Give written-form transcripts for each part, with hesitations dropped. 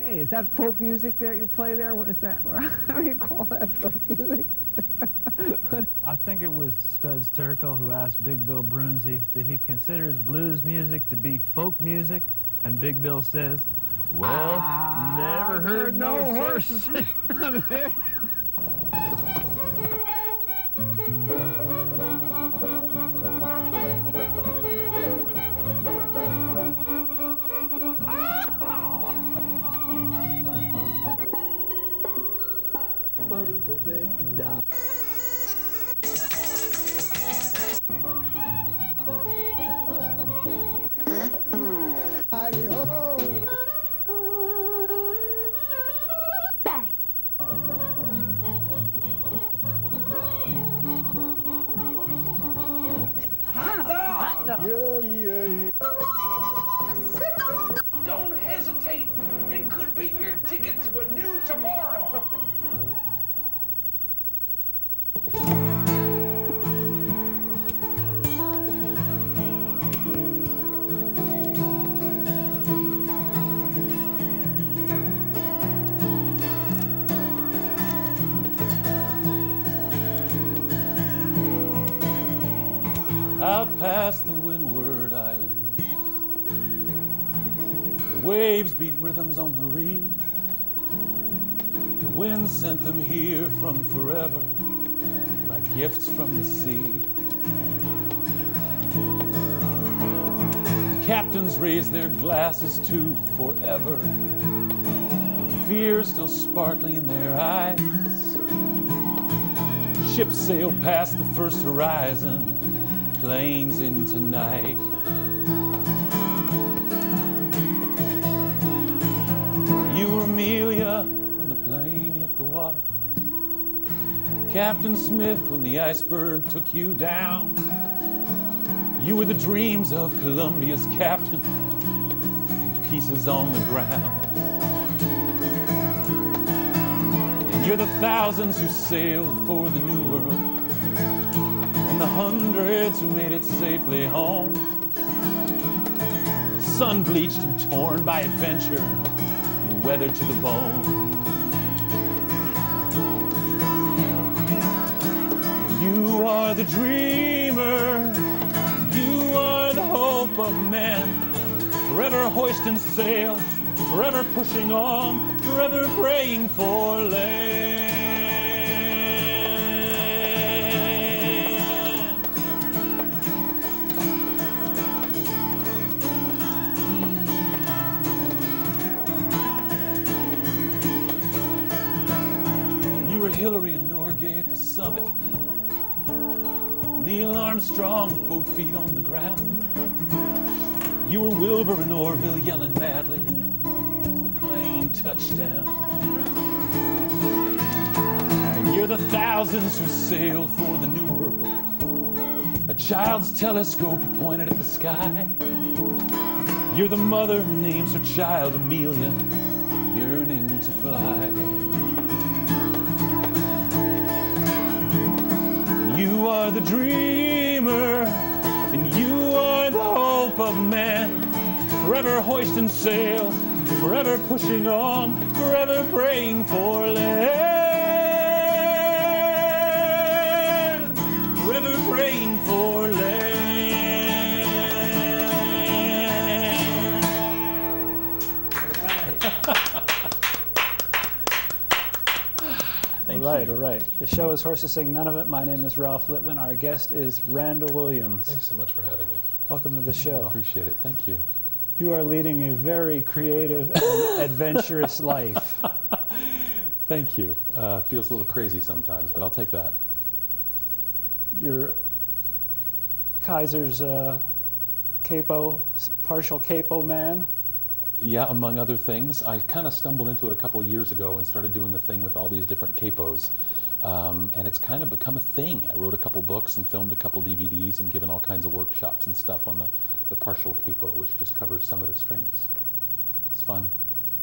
Hey, is that folk music that you play there? What is that? How do you call that folk music? I think it was Studs Terkel who asked Big Bill Brunzi, did he consider his blues music to be folk music? And Big Bill says, well, never heard no horse. Don't hesitate. It could be your ticket to a new tomorrow. Out past the Windward Islands, the waves beat rhythms on the reef. The wind sent them here from forever, like gifts from the sea. Captains raise their glasses to forever, with fear still sparkling in their eyes. Ships sail past the first horizon, planes into night. You were Amelia when the plane hit the water, Captain Smith when the iceberg took you down. You were the dreams of Columbia's captain, in pieces on the ground. And you're the thousands who sailed for the New World, the hundreds who made it safely home, sun-bleached and torn by adventure, and weathered to the bone. You are the dreamer, you are the hope of men, forever hoisting sail, forever pushing on, forever praying for land. Hillary and Norgay at the summit, Neil Armstrong with both feet on the ground. You were Wilbur and Orville yelling madly as the plane touched down. And you're the thousands who sailed for the New World, a child's telescope pointed at the sky. You're the mother who names her child Amelia, yearning to fly. You are the dreamer, and you are the hope of man, forever hoisting sail, forever pushing on, forever praying for land, forever praying for land. All right. The show is Horses Sing None of It. My name is Ralph Litwin. Our guest is Randall Williams. Thanks so much for having me. Welcome to the show. I appreciate it. Thank you. You are leading a very creative and adventurous life. Thank you. Feels a little crazy sometimes, but I'll take that. You're Kaiser's partial capo man. Yeah, among other things. I kind of stumbled into it a couple of years ago and started doing the thing with all these different capos. And it's kind of become a thing. I wrote a couple books and filmed a couple DVDs and given all kinds of workshops and stuff on the partial capo, which just covers some of the strings. It's fun.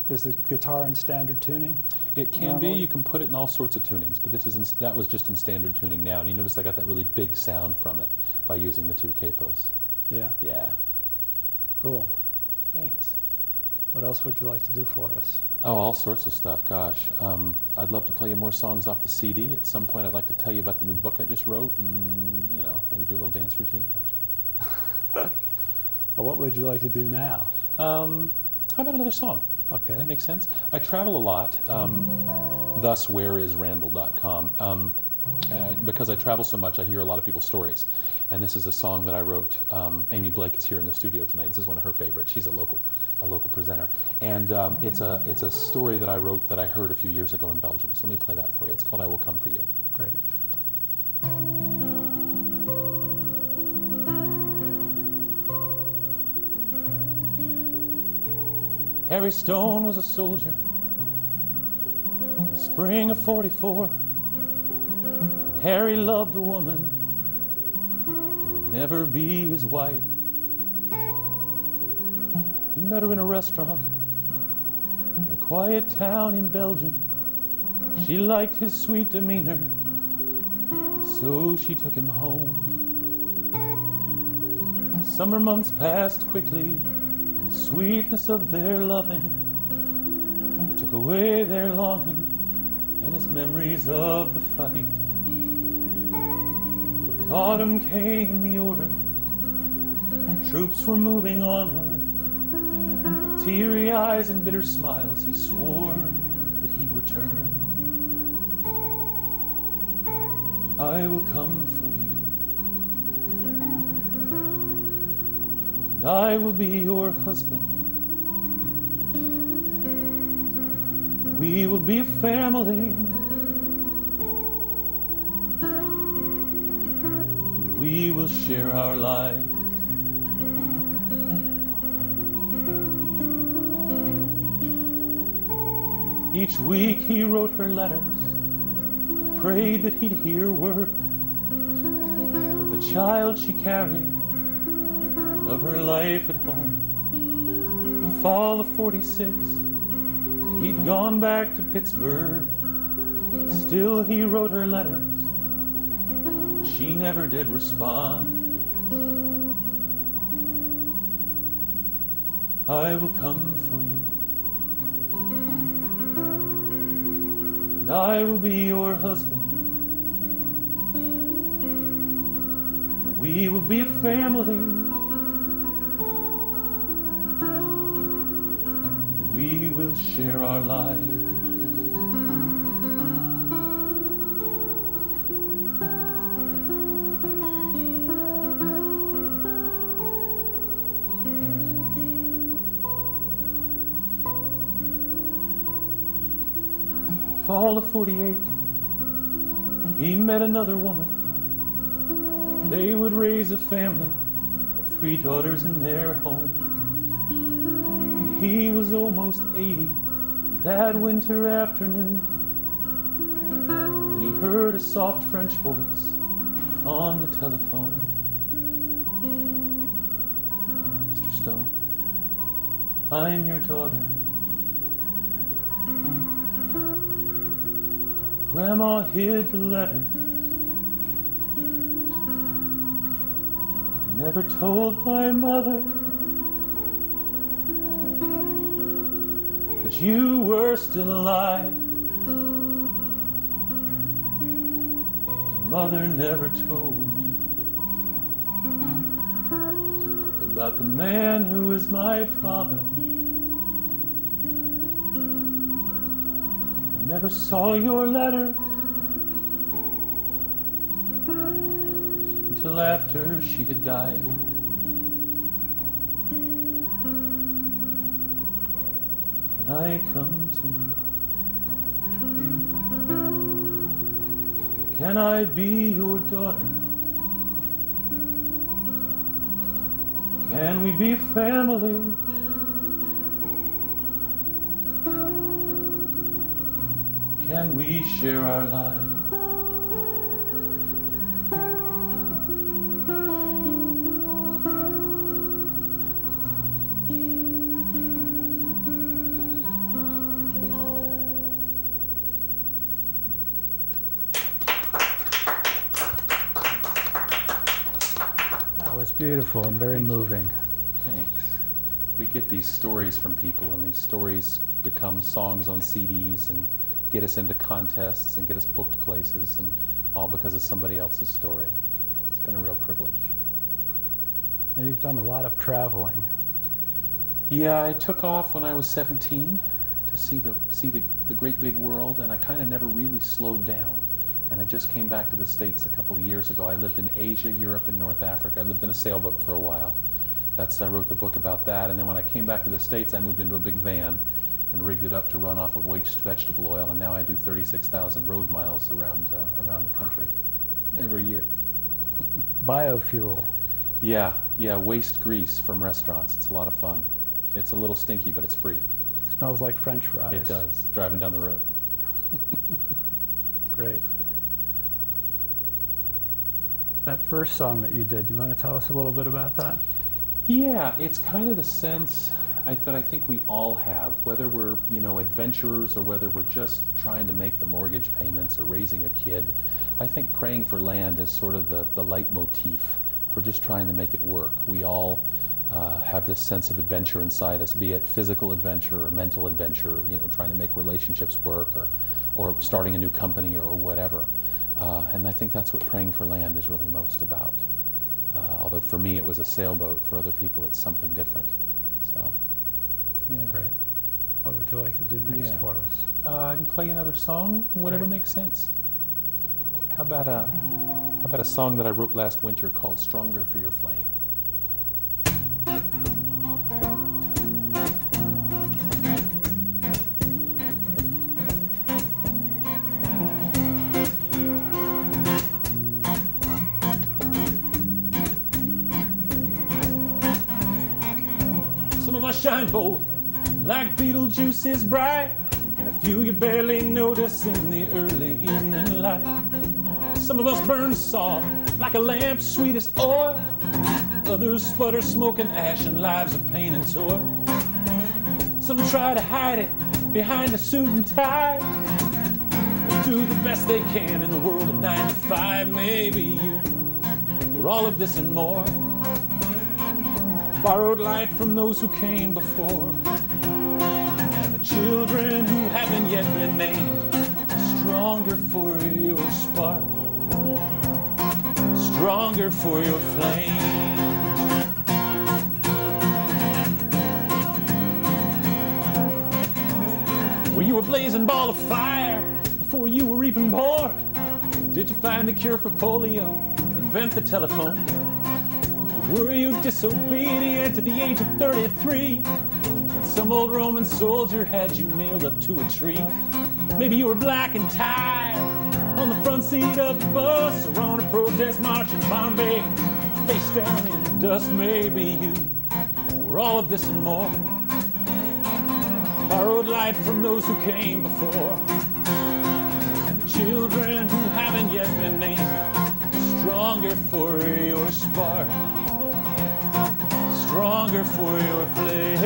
Is the guitar in standard tuning? It can normally? be. You can put it in all sorts of tunings, but that was just in standard tuning now. And you notice I got that really big sound from it by using the two capos. Yeah. Yeah. Cool. Thanks. What else would you like to do for us? Oh, all sorts of stuff, gosh. I'd love to play you more songs off the CD. At some point I'd like to tell you about the new book I just wrote and, you know, maybe do a little dance routine. No, I'm just kidding. Well, what would you like to do now? How about another song? Okay. That makes sense. I travel a lot, thus whereisrandall.com. Because I travel so much, I hear a lot of people's stories. And this is a song that I wrote. Amy Blake is here in the studio tonight. This is one of her favorites. She's a local presenter. And it's a story that I wrote that I heard a few years ago in Belgium. So let me play that for you. It's called I Will Come For You. Great. Harry Stone was a soldier in the spring of '44. And Harry loved a woman who would never be his wife. He met her in a restaurant in a quiet town in Belgium. She liked his sweet demeanor, and so she took him home. The summer months passed quickly, the sweetness of their loving, it took away their longing and his memories of the fight. But with autumn came the orders, troops were moving onward. With teary eyes and bitter smiles, he swore that he'd return. I will come for you, and I will be your husband. We will be a family, and we will share our lives. Each week he wrote her letters and prayed that he'd hear word of the child she carried, of her life at home. The fall of '46, he'd gone back to Pittsburgh. Still he wrote her letters, but she never did respond. I will come for you, and I will be your husband. We will be a family. We will share our lives. Fall of '48, he met another woman. They would raise a family of 3 daughters in their home. He was almost 80 that winter afternoon when he heard a soft French voice on the telephone. Mr. Stone, I'm your daughter. Grandma hid the letter and never told my mother that you were still alive. And Mother never told me about the man who is my father. I never saw your letters until after she had died. I come to you. Can I be your daughter? Can we be a family? Can we share our lives? That was beautiful and very moving. Thanks. we get these stories from people, and these stories become songs on CDs and get us into contests and get us booked places, and all because of somebody else's story. It's been a real privilege. Now, you've done a lot of traveling. Yeah, I took off when I was 17 to see the great big world, and I kind of never really slowed down. And I just came back to the States a couple of years ago. I lived in Asia, Europe, and North Africa. I lived in a sailboat for a while. I wrote the book about that. And then when I came back to the States, I moved into a big van and rigged it up to run off of waste vegetable oil. And now I do 36,000 road miles around the country every year. Biofuel. Yeah, waste grease from restaurants. It's a lot of fun. It's a little stinky, but it's free. Smells like French fries. It does, driving down the road. Great. That first song that you did, you want to tell us a little bit about that? Yeah, it's kind of the sense that I think we all have, whether we're, adventurers or whether we're just trying to make the mortgage payments or raising a kid. I think praying for land is sort of the leitmotif for just trying to make it work. We all have this sense of adventure inside us, be it physical adventure or mental adventure, trying to make relationships work or starting a new company or whatever. And I think that's what praying for land is really most about. Although for me it was a sailboat, for other people it's something different. So, yeah. Great. What would you like to do next for us? I can play another song, whatever makes sense. How about a song that I wrote last winter called "Stronger for Your Flame"? Some of us shine bold, like Beetlejuice is bright, and a few you barely notice in the early evening light. Some of us burn soft, like a lamp's sweetest oil. Others sputter smoke and ash and lives of pain and toil. Some try to hide it behind a suit and tie. They do the best they can in the world of 9 to 5. Maybe you were all of this and more. Borrowed light from those who came before, and the children who haven't yet been named. Stronger for your spark, stronger for your flame. Were you a blazing ball of fire before you were even born? Did you find the cure for polio, invent the telephone? Were you disobedient to the age of 33 when some old Roman soldier had you nailed up to a tree? Maybe you were black and tired on the front seat of the bus, or on a protest march in Bombay, face down in the dust. Maybe you were all of this and more. Borrowed light from those who came before, and the children who haven't yet been named. Stronger for your spark, stronger for your flame.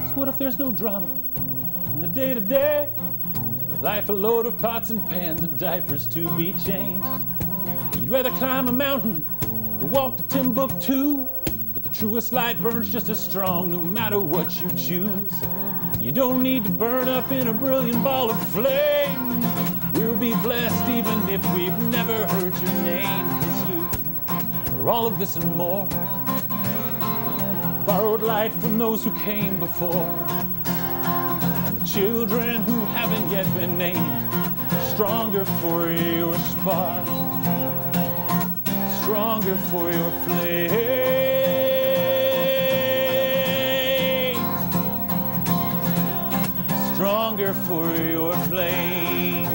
So what if there's no drama in the day-to-day? Life a load of pots and pans and diapers to be changed. You'd rather climb a mountain or walk to Timbuktu, but the truest light burns just as strong no matter what you choose. You don't need to burn up in a brilliant ball of flame. We'll be blessed even if we've never heard your name, 'cause you are all of this and more. Borrowed light from those who came before, and the children who haven't yet been named. Stronger for your spark, stronger for your flame, stronger for your flame,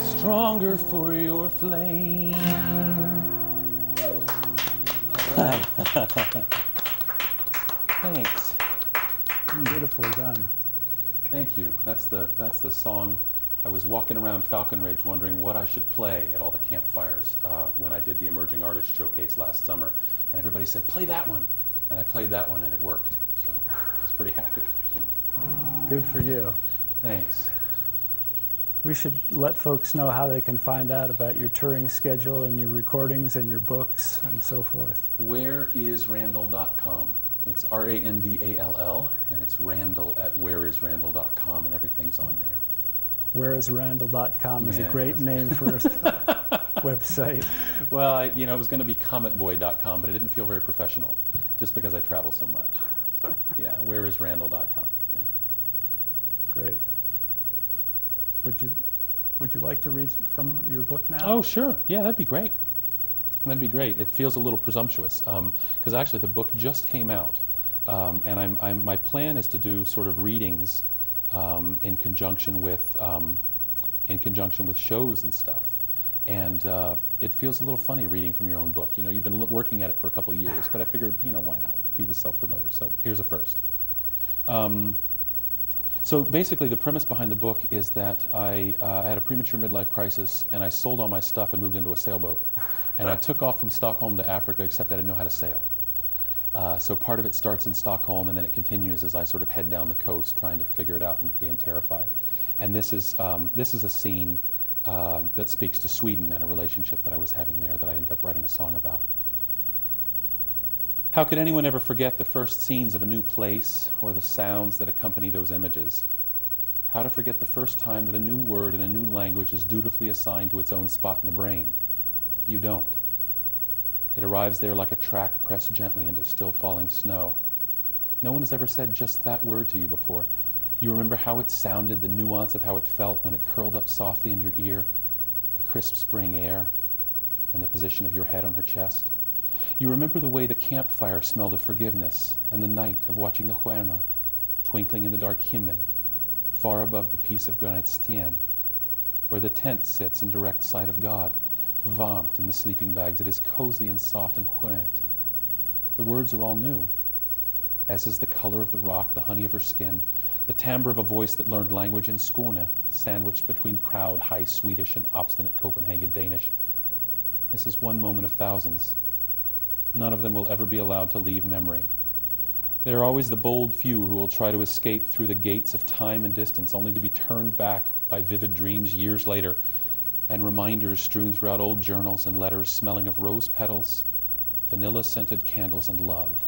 stronger for your flame. Thanks. Beautifully done. Thank you. That's the song I was walking around Falcon Ridge wondering what I should play at all the campfires when I did the Emerging Artist Showcase last summer. And everybody said, play that one. And I played that one and it worked. So I was pretty happy. Good for you. Thanks. We should let folks know how they can find out about your touring schedule and your recordings and your books and so forth. Whereisrandall.com. It's R-A-N-D-A-L-L, and it's Randall at whereisrandall.com, and everything's on there. Whereisrandall.com is a Yeah, great name for a website. Well, it was going to be cometboy.com, but it didn't feel very professional, just because I travel so much. So, yeah, whereisrandall.com. Yeah. Great. Would you like to read from your book now? Oh, sure. Yeah, that'd be great. That'd be great. It feels a little presumptuous because actually the book just came out, and my plan is to do sort of readings in conjunction with shows and stuff. And it feels a little funny reading from your own book. You know, you've been working at it for a couple of years, but I figured, you know, why not be the self-promoter? So here's a first. So basically, the premise behind the book is that I had a premature midlife crisis, and I sold all my stuff and moved into a sailboat. And I took off from Stockholm to Africa, except I didn't know how to sail. So part of it starts in Stockholm, and then it continues as I sort of head down the coast, trying to figure it out and being terrified. And this is a scene that speaks to Sweden and a relationship that I was having there that I ended up writing a song about. How could anyone ever forget the first scenes of a new place or the sounds that accompany those images? How to forget the first time that a new word in a new language is dutifully assigned to its own spot in the brain? You don't. It arrives there like a track pressed gently into still falling snow. No one has ever said just that word to you before. You remember how it sounded, the nuance of how it felt when it curled up softly in your ear, the crisp spring air, and the position of your head on her chest. You remember the way the campfire smelled of forgiveness and the night of watching the stjärnor twinkling in the dark himmel, far above the piece of granite sten, where the tent sits in direct sight of God, varmt in the sleeping bags. It is cozy and soft and skönt. The words are all new, as is the color of the rock, the honey of her skin, the timbre of a voice that learned language in Skåne, sandwiched between proud, high Swedish and obstinate Copenhagen Danish. This is one moment of thousands. None of them will ever be allowed to leave memory. There are always the bold few who will try to escape through the gates of time and distance, only to be turned back by vivid dreams years later, and reminders strewn throughout old journals and letters smelling of rose petals, vanilla-scented candles, and love.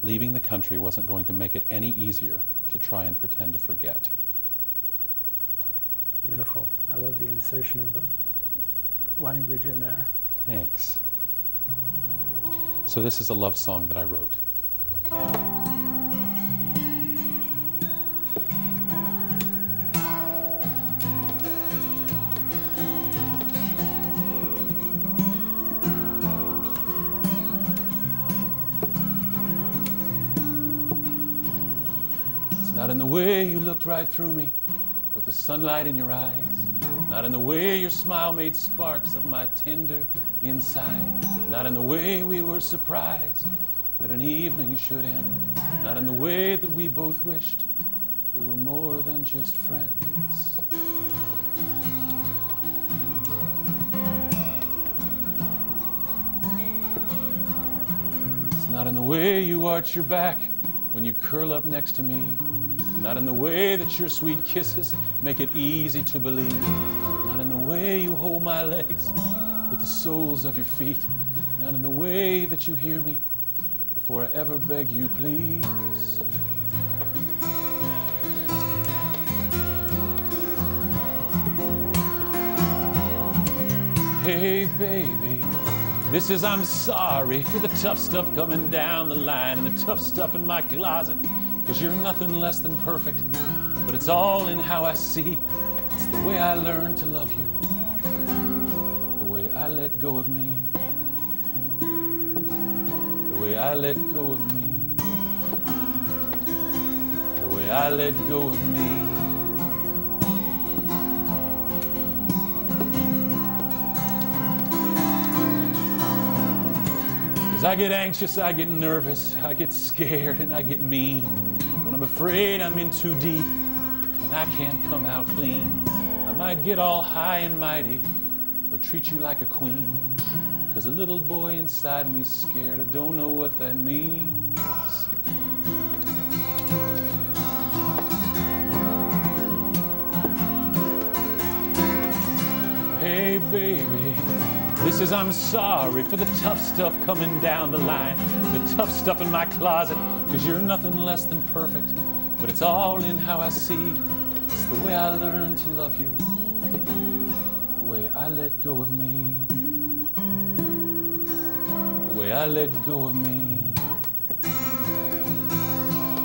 Leaving the country wasn't going to make it any easier to try and pretend to forget. Beautiful. I love the insertion of the language in there. Thanks. So this is a love song that I wrote. It's not in the way you looked right through me with the sunlight in your eyes, not in the way your smile made sparks of my tender inside, not in the way we were surprised that an evening should end, not in the way that we both wished we were more than just friends. It's not in the way you arch your back when you curl up next to me, not in the way that your sweet kisses make it easy to believe, not in the way you hold my legs with the soles of your feet, not in the way that you hear me before I ever beg you, please. Hey baby, this is I'm sorry for the tough stuff coming down the line and the tough stuff in my closet, 'cause you're nothing less than perfect, but it's all in how I see. It's the way I learned to love you, I let go of me, the way I let go of me, the way I let go of me. 'Cause I get anxious, I get nervous, I get scared, and I get mean when I'm afraid I'm in too deep and I can't come out clean. might get all high and mighty or treat you like a queen. 'Cause a little boy inside me's scared, I don't know what that means. Hey baby, this is I'm sorry for the tough stuff coming down the line, the tough stuff in my closet, 'cause you're nothing less than perfect, but it's all in how I see. It's the way I learned to love you, the way I let go of me, the way I let go of me,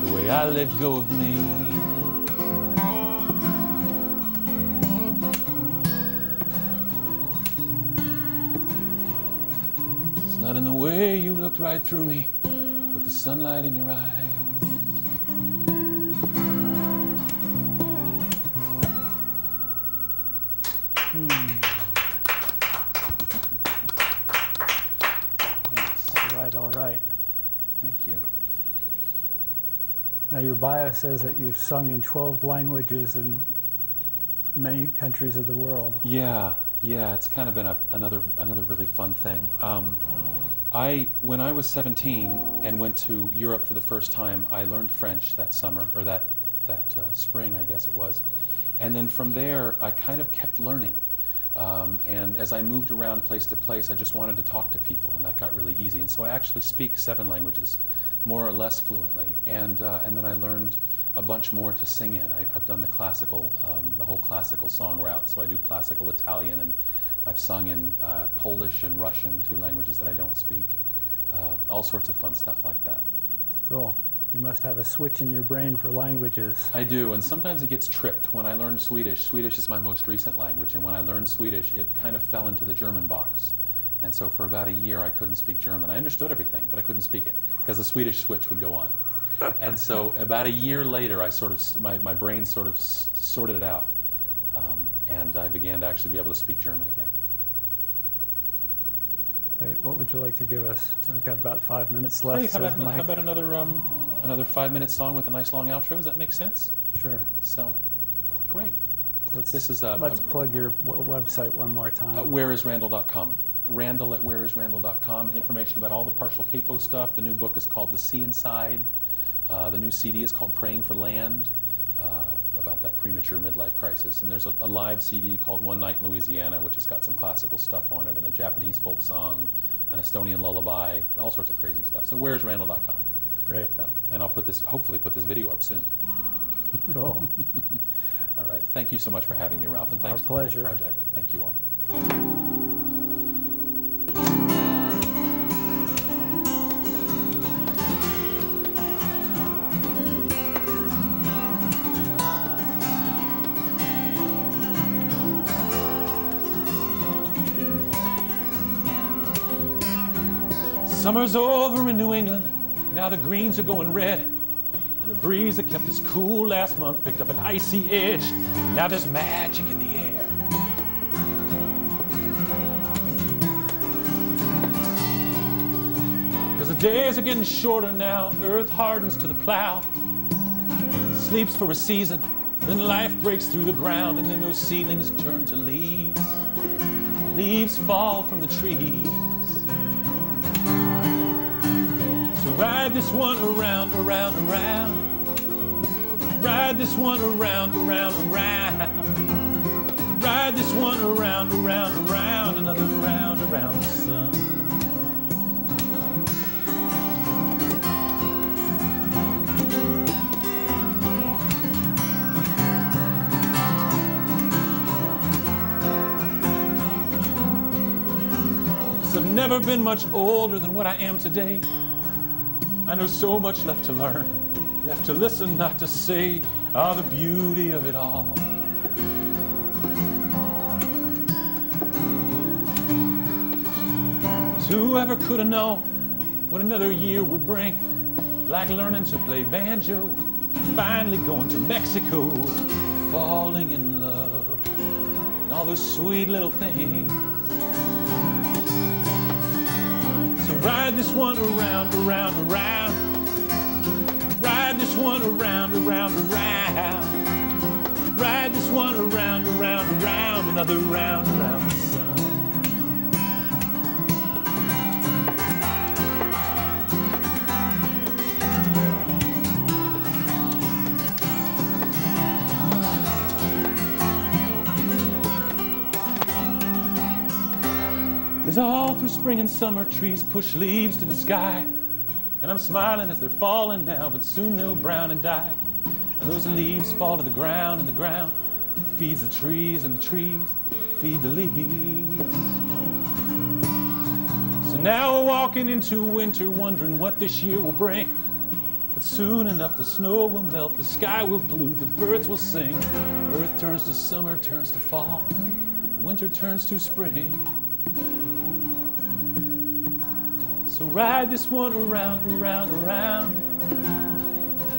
the way I let go of me. Not in the way you looked right through me with the sunlight in your eyes. Thanks. All right. Thank you. Now your bio says that you've sung in 12 languages in many countries of the world. Yeah, it's kind of been another really fun thing. When I was 17 and went to Europe for the first time, I learned French that summer, or that spring, I guess it was. And then from there, I kind of kept learning. And as I moved around place to place, I just wanted to talk to people, and that got really easy. And so I actually speak 7 languages, more or less fluently. And then I learned a bunch more to sing in. I've done the whole classical song route. So I do classical Italian, and I've sung in Polish and Russian, 2 languages that I don't speak. All sorts of fun stuff like that. Cool. You must have a switch in your brain for languages. I do, and sometimes it gets tripped. When I learned Swedish is my most recent language, and when I learned Swedish, it kind of fell into the German box. And so for about a year, I couldn't speak German. I understood everything, but I couldn't speak it, because the Swedish switch would go on. And so about a year later, my brain sort of sorted it out. And I began to actually be able to speak German again. Wait, what would you like to give us? We've got about 5 minutes left. Hey, says how Mike. about another 5-minute song with a nice long outro? Does that make sense? Sure. So, great. Let's Let's plug your website one more time. Whereisrandall.com. Randall at whereisrandall.com. Information about all the partial capo stuff. The new book is called The Sea Inside. The new CD is called Praying for Land, about that premature midlife crisis. And there's a live CD called One Night in Louisiana, which has got some classical stuff on it, and a Japanese folk song, an Estonian lullaby, all sorts of crazy stuff. So whereisrandall.com. Great. So, and I'll hopefully put this video up soon. Cool. All right. Thank you so much for having me, Ralph, and thanks Our for the pleasure. project. Thank you all. Summer's over in New England, now the greens are going red. And the breeze that kept us cool last month picked up an icy edge. Now there's magic in the air. Cause the days are getting shorter now, earth hardens to the plow. Sleeps for a season, then life breaks through the ground, and then those seedlings turn to leaves. Leaves fall from the trees. Ride this one around, around, around. Ride this one around, around, around. Ride this one around, around, around. Another round around the sun. So I've never been much older than what I am today. I know so much left to learn, left to listen, not to say, the beauty of it all. Whoever could have known what another year would bring, like learning to play banjo, finally going to Mexico, falling in love, and all those sweet little things. Ride this one around, around, around. Ride this one around, around, around. Ride this one around, around, around. another round around the sun. As all through spring and summer trees push leaves to the sky, and I'm smiling as they're falling now, but soon they'll brown and die. And those leaves fall to the ground, and the ground feeds the trees, and the trees feed the leaves. So now we're walking into winter, wondering what this year will bring. But soon enough the snow will melt, the sky will blue, the birds will sing. Earth turns to summer, turns to fall, winter turns to spring. So ride this one around, around, around.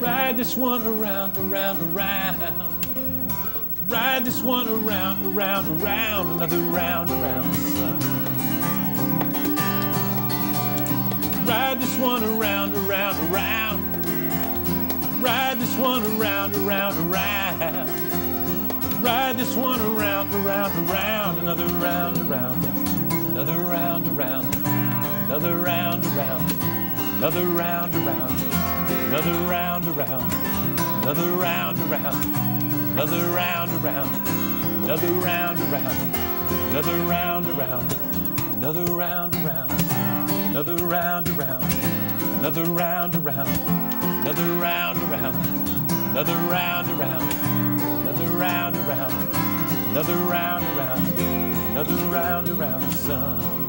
Ride this one around, around, around. Ride this one around, around, around. Another round around the sun. Ride this one around, around, around. Ride this one around, around, around. Ride this one around, around, around. Another round around. Another round around. Another round around, another round around, another round around, another round around, another round around, another round around, another round around, another round around, another round around, another round around, another round around, another round around, another round around, another round around, another round around the sun.